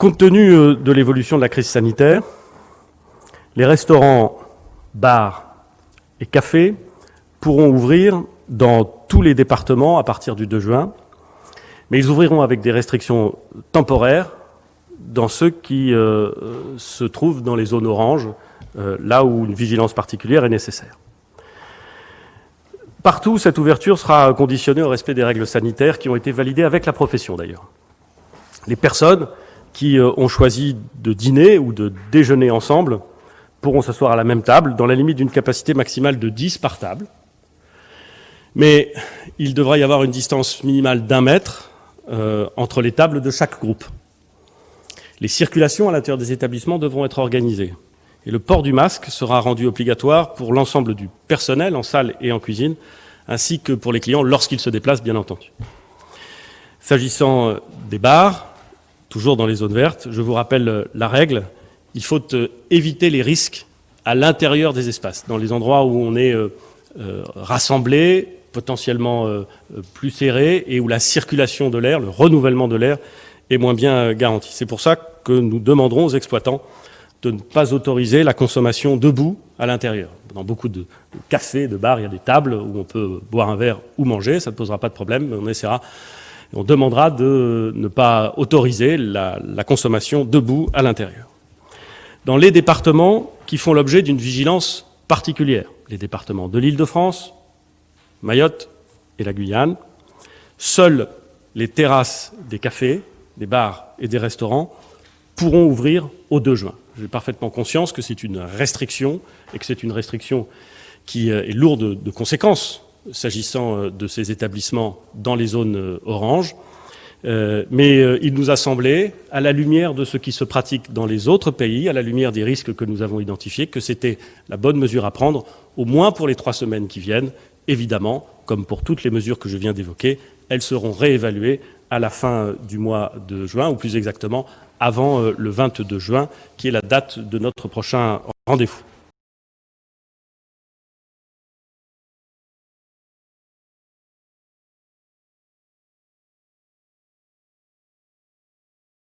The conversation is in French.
Compte tenu de l'évolution de la crise sanitaire, les restaurants, bars et cafés pourront ouvrir dans tous les départements à partir du 2 juin, mais ils ouvriront avec des restrictions temporaires dans ceux qui se trouvent dans les zones oranges, là où une vigilance particulière est nécessaire. Partout, cette ouverture sera conditionnée au respect des règles sanitaires qui ont été validées avec la profession d'ailleurs. Les personnes qui ont choisi de dîner ou de déjeuner ensemble pourront s'asseoir à la même table dans la limite d'une capacité maximale de 10 par table. Mais il devra y avoir une distance minimale d'1 mètre entre les tables de chaque groupe. Les circulations à l'intérieur des établissements devront être organisées. Et le port du masque sera rendu obligatoire pour l'ensemble du personnel en salle et en cuisine, ainsi que pour les clients lorsqu'ils se déplacent, bien entendu. S'agissant des bars, toujours dans les zones vertes, je vous rappelle la règle, il faut éviter les risques à l'intérieur des espaces, dans les endroits où on est rassemblé, potentiellement plus serré, et où la circulation de l'air, le renouvellement de l'air est moins bien garanti. C'est pour ça que nous demanderons aux exploitants de ne pas autoriser la consommation debout à l'intérieur. Dans beaucoup de cafés, de bars, il y a des tables où on peut boire un verre ou manger, ça ne posera pas de problème, mais on demandera de ne pas autoriser la consommation debout à l'intérieur. Dans les départements qui font l'objet d'une vigilance particulière, les départements de l'Île-de-France, Mayotte et la Guyane, seules les terrasses des cafés, des bars et des restaurants pourront ouvrir au 2 juin. J'ai parfaitement conscience que c'est une restriction et que c'est une restriction qui est lourde de conséquences s'agissant de ces établissements dans les zones oranges. Mais il nous a semblé, à la lumière de ce qui se pratique dans les autres pays, à la lumière des risques que nous avons identifiés, que c'était la bonne mesure à prendre, au moins pour les 3 semaines qui viennent. Évidemment, comme pour toutes les mesures que je viens d'évoquer, elles seront réévaluées à la fin du mois de juin, ou plus exactement avant le 22 juin, qui est la date de notre prochain rendez-vous.